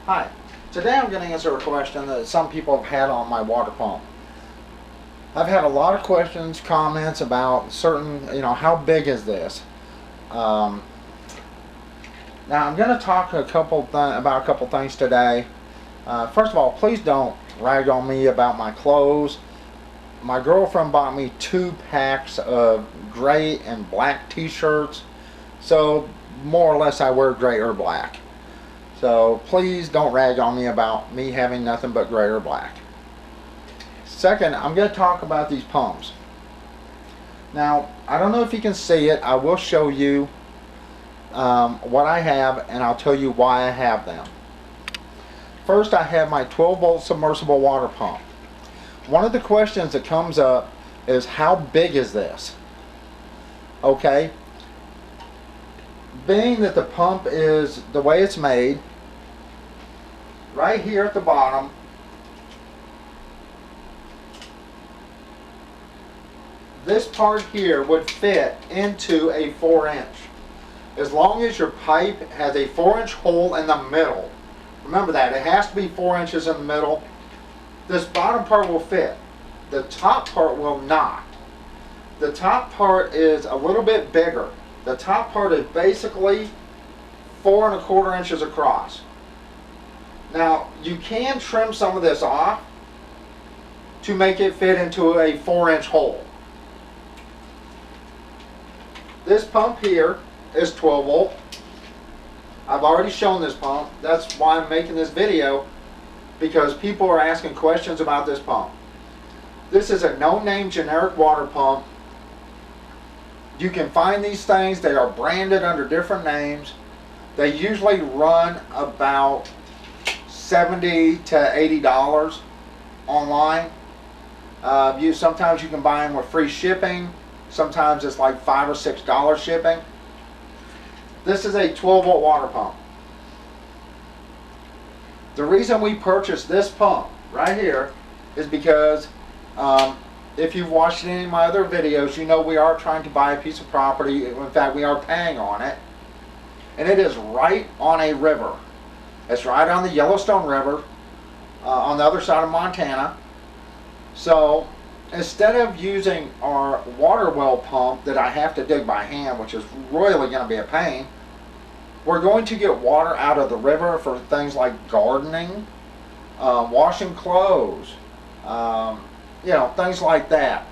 Hi. Today I'm going to answer a question that some people have had on my water pump. I've had a lot of questions, comments about certain, how big is this? Um, Now I'm going to talk about a couple things today. First of all, please don't rag on me about my clothes. My girlfriend bought me 2 packs of gray and black t-shirts, so more or less I wear gray or black. So please don't rag on me about me having nothing but gray or black. Second, I'm going to talk about these pumps. Now, I don't know if you can see it. I will show you what I have, and I'll tell you why I have them. First, I have my 12-volt submersible water pump. One of the questions that comes up is, how big is this? Okay. Being that the pump is the way it's made, right here at the bottom, this part here would fit into a 4-inch. As long as your pipe has a 4-inch hole in the middle. Remember that, it has to be 4 inches in the middle. This bottom part will fit. The top part will not. The top part is a little bit bigger. The top part is basically 4 1/4 inches across. Now, you can trim some of this off to make it fit into a 4-inch hole. This pump here is 12 volt. I've already shown this pump. That's why I'm making this video, because people are asking questions about this pump. This is a no-name generic water pump. You can find these things. They are branded under different names. They usually run about $70 to $80 online. Sometimes you can buy them with free shipping. Sometimes it's like $5 or $6 shipping. This is a 12-volt water pump. The reason we purchased this pump right here is because if you've watched any of my other videos, you know we are trying to buy a piece of property. In fact, we are paying on it. And it is right on a river. It's right on the Yellowstone River on the other side of Montana. So instead of using our water well pump that I have to dig by hand, which is really going to be a pain, we're going to get water out of the river for things like gardening, washing clothes, things like that,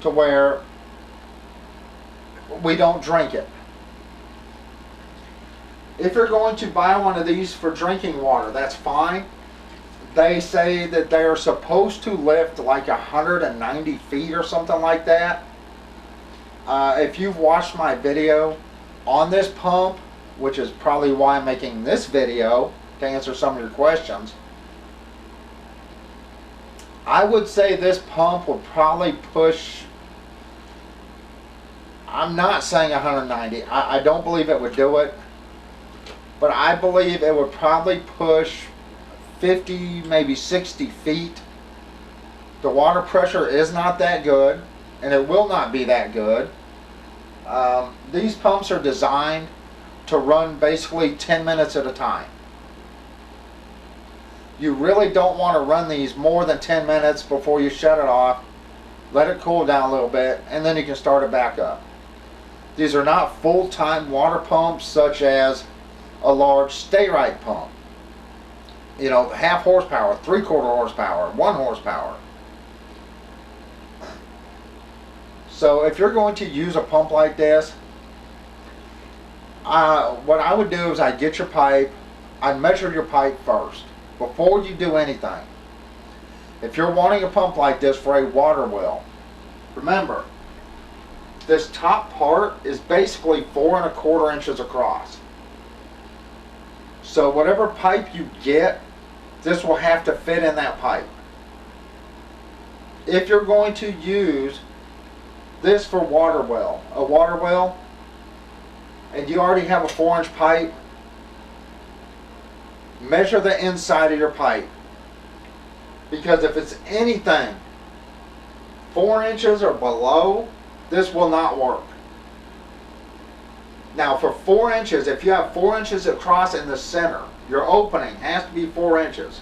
to where we don't drink it. If you're going to buy one of these for drinking water, that's fine. They say that they are supposed to lift like 190 feet or something like that. If you've watched my video on this pump, which is probably why I'm making this video to answer some of your questions, I would say this pump would probably push, I'm not saying 190, I don't believe it would do it, but I believe it would probably push 50, maybe 60 feet. The water pressure is not that good, and it will not be that good. These pumps are designed to run basically 10 minutes at a time. You really don't want to run these more than 10 minutes before you shut it off. Let it cool down a little bit, and then you can start it back up. These are not full-time water pumps such as a large stay-right pump. Half horsepower, 3/4 horsepower, 1 horsepower. So if you're going to use a pump like this, what I would do is I'd get your pipe, I'd measure your pipe first before you do anything. If you're wanting a pump like this for a water well, remember, this top part is basically 4 1/4 inches across. So whatever pipe you get, this will have to fit in that pipe. If you're going to use this for a water well, and you already have a 4-inch pipe, measure the inside of your pipe. Because if it's anything 4 inches or below, this will not work. Now for 4 inches, if you have 4 inches across in the center, your opening has to be 4 inches.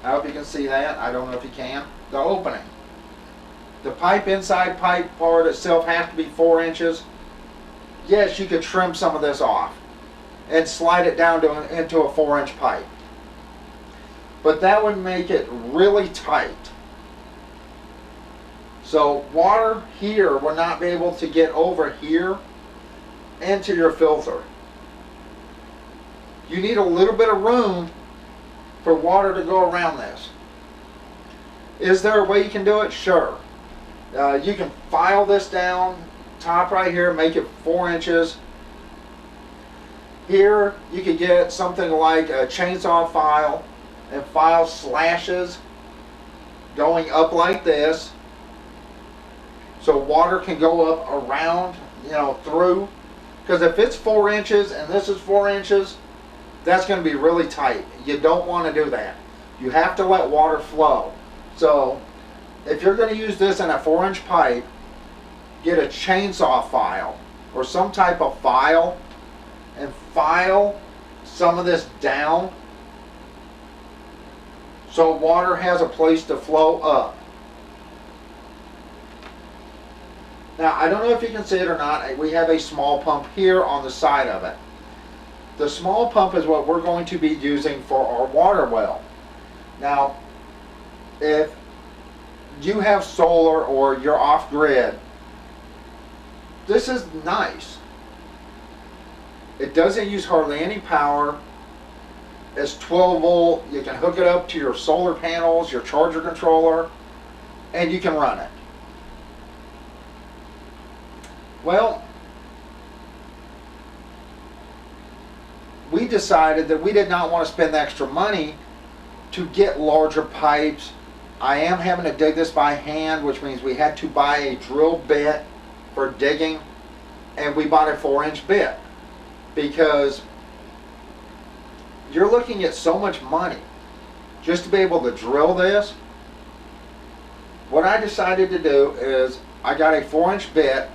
I hope you can see that. I don't know if you can. The opening. The pipe, inside pipe part itself has to be 4 inches. Yes, you could trim some of this off and slide it down into a 4-inch pipe. But that would make it really tight. So water here will not be able to get over here into your filter. You need a little bit of room for water to go around this. Is there a way you can do it? Sure. You can file this down, top right here, make it 4 inches. Here you could get something like a chainsaw file and file slashes going up like this, so water can go up around, through. Because if it's 4 inches and this is 4 inches, that's going to be really tight. You don't want to do that. You have to let water flow. So if you're going to use this in a 4-inch pipe, get a chainsaw file or some type of file and file some of this down so water has a place to flow up. Now, I don't know if you can see it or not. We have a small pump here on the side of it. The small pump is what we're going to be using for our water well. Now, if you have solar or you're off grid, this is nice. It doesn't use hardly any power. It's 12 volt. You can hook it up to your solar panels, your charger controller, and you can run it. Well, we decided that we did not want to spend extra money to get larger pipes. I am having to dig this by hand, which means we had to buy a drill bit for digging, and we bought a 4-inch bit because you're looking at so much money just to be able to drill this. What I decided to do is I got a 4-inch bit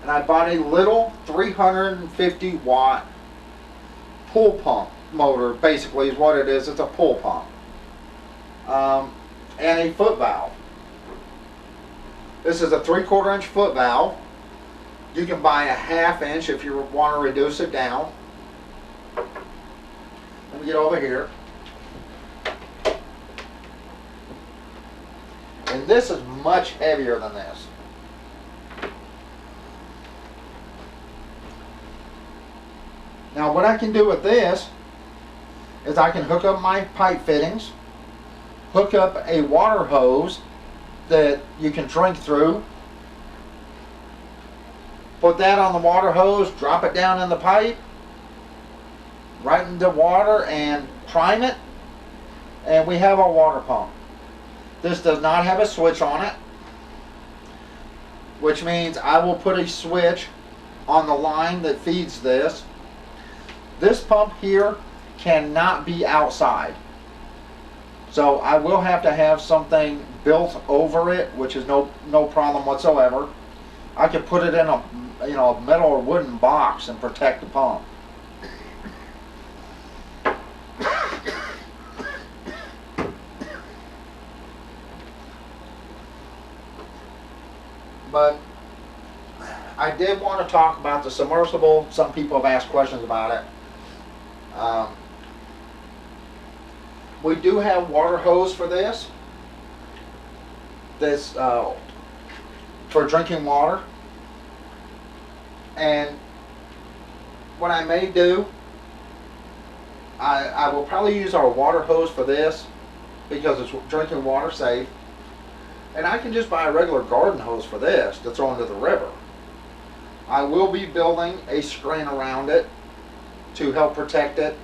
and I bought a little 350 watt pool pump motor. Basically is what it is. It's a pool pump and a foot valve. This is a 3/4 inch foot valve. You can buy a 1/2 inch if you want to reduce it down. Let me get over here. And this is much heavier than this. Now what I can do with this is I can hook up my pipe fittings, hook up a water hose that you can drink through, put that on the water hose, drop it down in the pipe, right into water and prime it, and we have our water pump. This does not have a switch on it, which means I will put a switch on the line that feeds this. This pump here cannot be outside, so I will have to have something built over it, which is no problem whatsoever. I could put it in a metal or wooden box and protect the pump. But I did want to talk about the submersible. Some people have asked questions about it. We do have water hose for this. This for drinking water. And what I may do, I will probably use our water hose for this because it's drinking water safe. And I can just buy a regular garden hose for this to throw into the river. I will be building a screen around it to help protect it.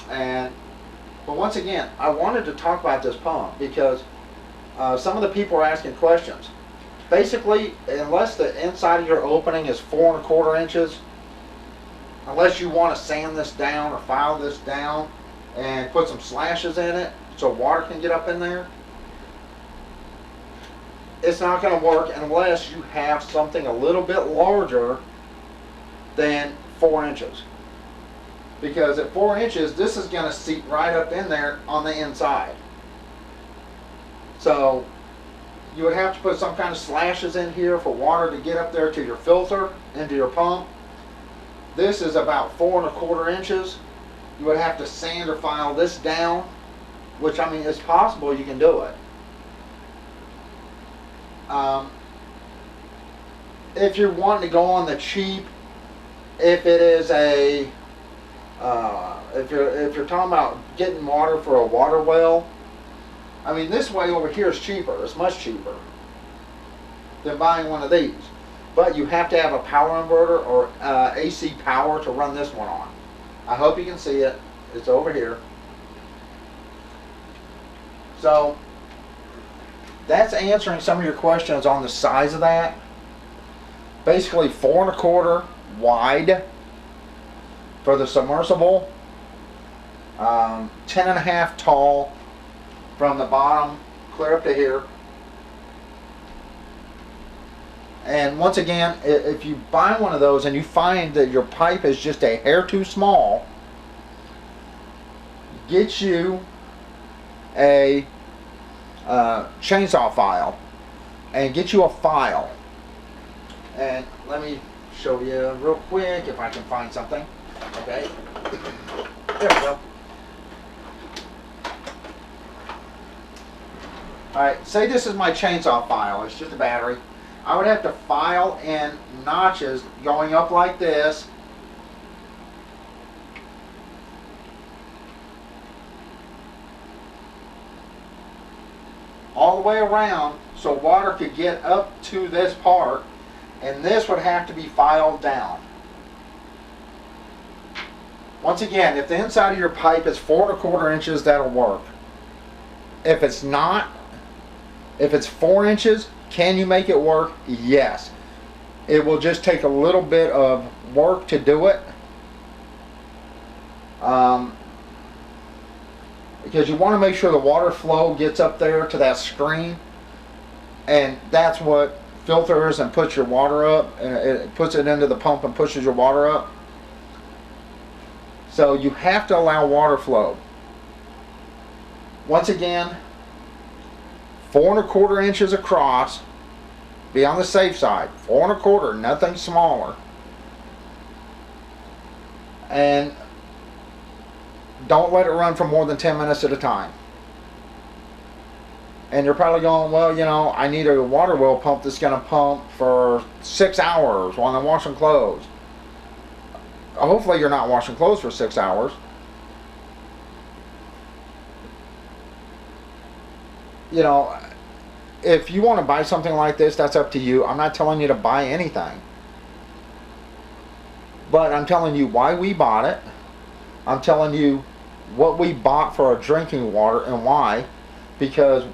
But once again, I wanted to talk about this pump because some of the people are asking questions. Basically, unless the inside of your opening is 4 1/4 inches, unless you want to sand this down or file this down and put some slashes in it so water can get up in there, it's not going to work unless you have something a little bit larger than 4 inches. Because at 4 inches, this is going to seep right up in there on the inside. So you would have to put some kind of slashes in here for water to get up there to your filter, into your pump. This is about 4¼ inches. You would have to sand or file this down, which, I mean, it's possible you can do it. If you're wanting to go on the cheap, if it is a if you're talking about getting water for a water well, I mean, this way over here is cheaper. It's much cheaper than buying one of these. But you have to have a power inverter or AC power to run this one on. I hope you can see it. It's over here. So that's answering some of your questions on the size of that. Basically 4¼ wide for the submersible, 10½ tall from the bottom clear up to here. And once again, if you buy one of those and you find that your pipe is just a hair too small, get you a chainsaw file and get you a file. And let me show you real quick if I can find something. Okay, there we go. Alright, say this is my chainsaw file. It's just a battery. I would have to file in notches going up like this. All the way around so water could get up to this part, and this would have to be filed down. Once again, if the inside of your pipe is 4¼ inches, that'll work. If it's not, if it's 4 inches, can you make it work? Yes. It will just take a little bit of work to do it. Because you want to make sure the water flow gets up there to that screen. And that's what filters and puts your water up. And it puts it into the pump and pushes your water up. So you have to allow water flow. Once again, 4¼ inches across. Be on the safe side. 4¼ nothing smaller. And don't let it run for more than 10 minutes at a time. And you're probably going, well, you know, I need a water well pump that's going to pump for 6 hours while I'm washing clothes. Hopefully you're not washing clothes for 6 hours. You know, if you want to buy something like this, that's up to you. I'm not telling you to buy anything. But I'm telling you why we bought it. I'm telling you what we bought for our drinking water and why. Because,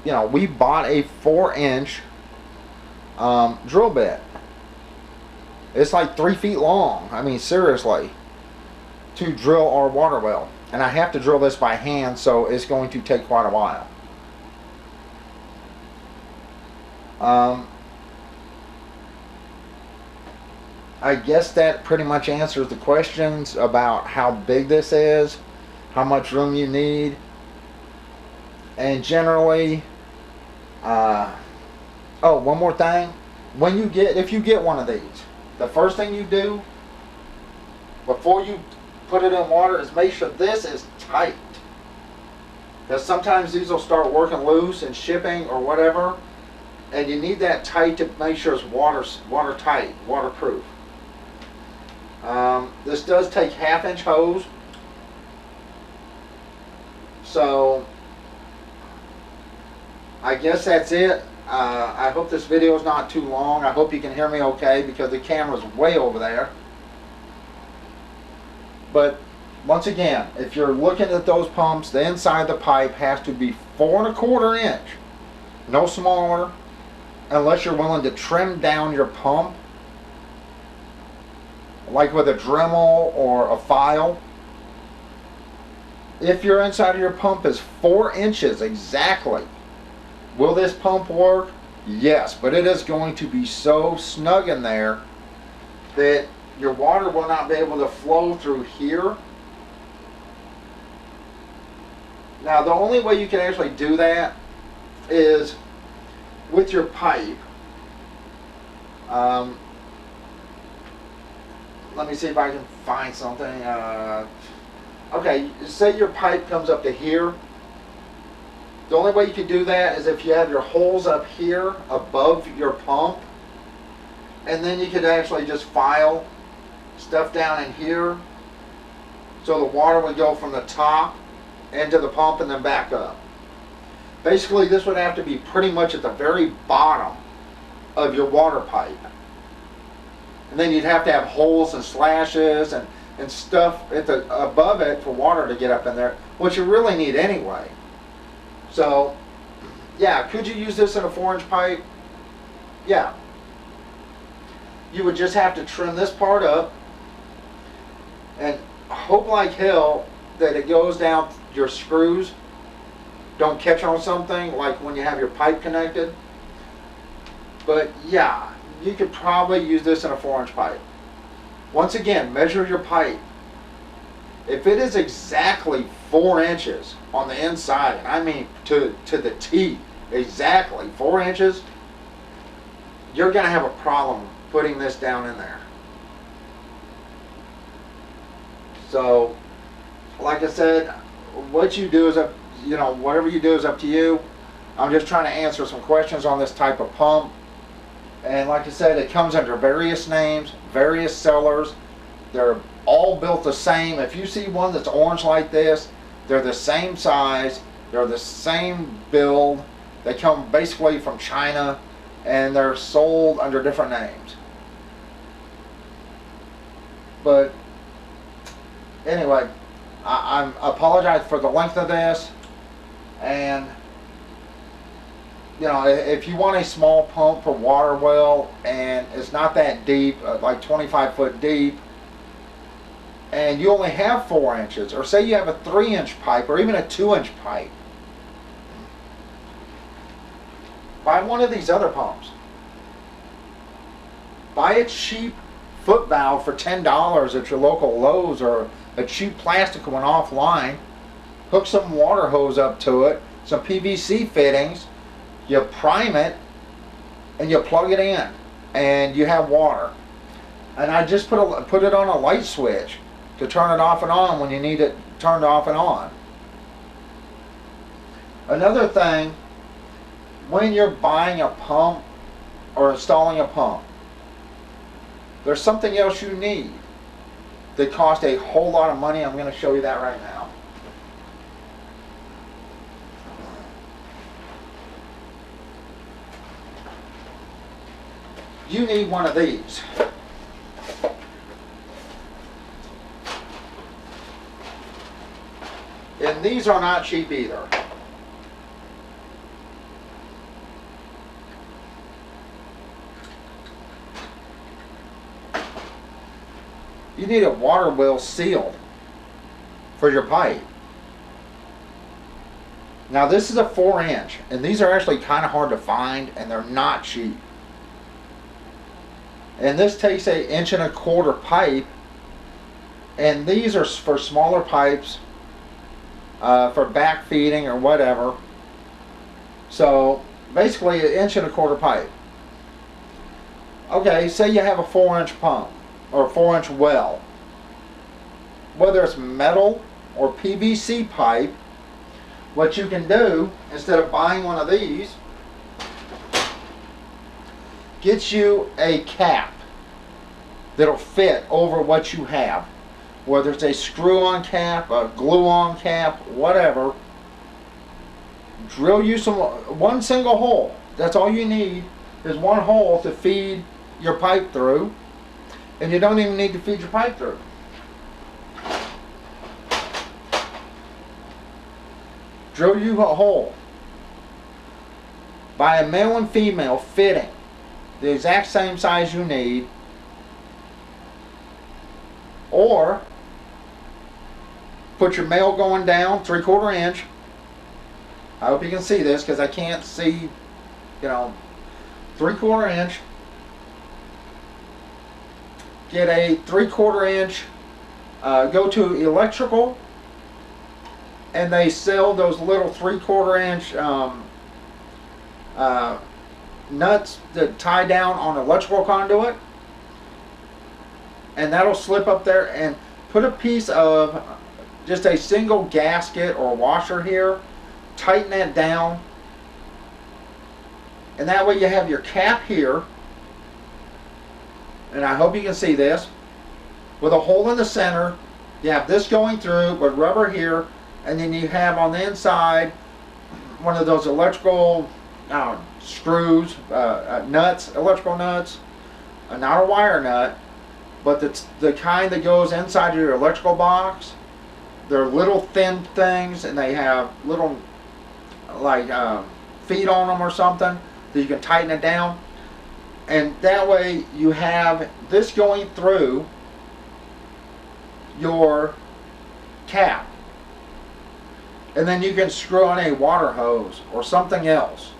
you know, we bought a 4-inch drill bit. It's like 3 feet long. I mean, seriously. To drill our water well. And I have to drill this by hand, so it's going to take quite a while. I guess that pretty much answers the questions about how big this is, how much room you need, and generally, oh, one more thing. If you get one of these, the first thing you do before you put it in water is make sure this is tight. Because sometimes these will start working loose and shipping or whatever, and you need that tight to make sure it's watertight, waterproof. This does take 1/2-inch hose. So I guess that's it. I hope this video is not too long. I hope you can hear me okay because the camera's way over there. But once again, if you're looking at those pumps, the inside of the pipe has to be 4¼ inch. No smaller, unless you're willing to trim down your pump, like with a Dremel or a file. If your inside of your pump is 4 inches exactly, will this pump work? Yes, but it is going to be so snug in there that your water will not be able to flow through here. Now the only way you can actually do that is with your pipe. Let me see if I can find something. Okay, say your pipe comes up to here. The only way you can do that is if you have your holes up here above your pump, and then you could actually just file stuff down in here, so the water would go from the top into the pump and then back up. Basically, this would have to be pretty much at the very bottom of your water pipe. And then you'd have to have holes and slashes and stuff at the above it for water to get up in there, which you really need anyway. So, yeah, could you use this in a 4-inch pipe? Yeah. You would just have to trim this part up and hope like hell that it goes down your screws don't catch on something like when you have your pipe connected. But yeah, you could probably use this in a 4-inch pipe. Once again, measure your pipe. If it is exactly 4 inches on the inside, and I mean to the T, exactly 4 inches, you're going to have a problem putting this down in there. So, like I said, what you do is up, whatever you do is up to you. I'm just trying to answer some questions on this type of pump. And like I said, it comes under various names, various sellers. They're all built the same. If you see one that's orange like this, they're the same size, they're the same build. They come basically from China, and they're sold under different names. But anyway, I apologize for the length of this, and if you want a small pump for water well and it's not that deep, like 25 foot deep, and you only have 4 inches, or say you have a 3-inch pipe or even a 2-inch pipe, buy one of these other pumps. Buy a cheap foot valve for $10 at your local Lowe's, or a cheap plastic one offline. Hook some water hose up to it, some PVC fittings, you prime it, and you plug it in, and you have water. And I just put it on a light switch to turn it off and on when you need it turned off and on. Another thing, when you're buying a pump or installing a pump, there's something else you need that costs a whole lot of money. I'm going to show you that right now. You need one of these. And these are not cheap either. You need a water well sealed for your pipe. Now this is a 4-inch, and these are actually kind of hard to find, and they're not cheap. And this takes a 1.25 inch pipe, and these are for smaller pipes, for back feeding or whatever. So basically an 1.25 inch pipe. Okay, say you have a 4-inch pump or a 4-inch well. Whether it's metal or PVC pipe, what you can do, instead of buying one of these, get you a cap that'll fit over what you have. Whether it's a screw-on cap, a glue-on cap, whatever. Drill you one single hole. That's all you need, is one hole to feed your pipe through. And you don't even need to feed your pipe through. Drill you a hole. Buy a male and female fitting, the exact same size you need. Or put your male going down 3/4 inch. I hope you can see this because I can't see, 3/4 inch. get a 3/4 inch, go to electrical, and they sell those little 3/4 inch nuts that tie down on electrical conduit, and that'll slip up there, and put a piece of just a single gasket or washer here, tighten that down, and that way you have your cap here, and I hope you can see this, with a hole in the center. You have this going through with rubber here, and then you have on the inside one of those electrical screws, nuts, electrical nuts, not a wire nut, but the kind that goes inside your electrical box. They're little thin things, and they have little like feet on them or something that you can tighten it down, and that way you have this going through your cap, and then you can screw on a water hose or something else,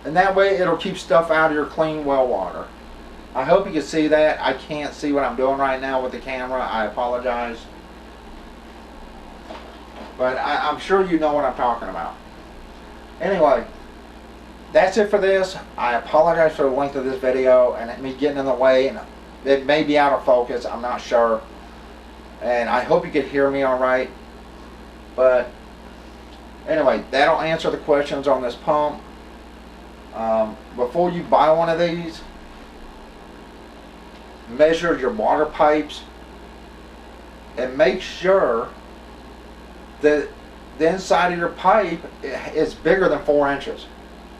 and that way it'll keep stuff out of your clean well water. I hope you can see that. I can't see what I'm doing right now with the camera. I apologize, but I'm sure you know what I'm talking about. Anyway, that's it for this. I apologize for the length of this video and me getting in the way, and it may be out of focus, I'm not sure, and I hope you could hear me all right. But anyway, that'll answer the questions on this pump. Before you buy one of these, measure your water pipes and make sure that the inside of your pipe is bigger than 4 inches.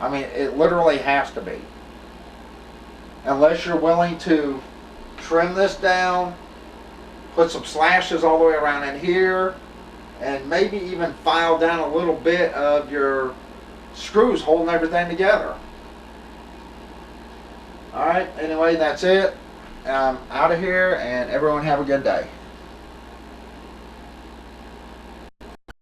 I mean, it literally has to be. Unless you're willing to trim this down, put some slashes all the way around in here, and maybe even file down a little bit of your screws holding everything together. Alright, anyway, that's it. I'm out of here, and everyone have a good day.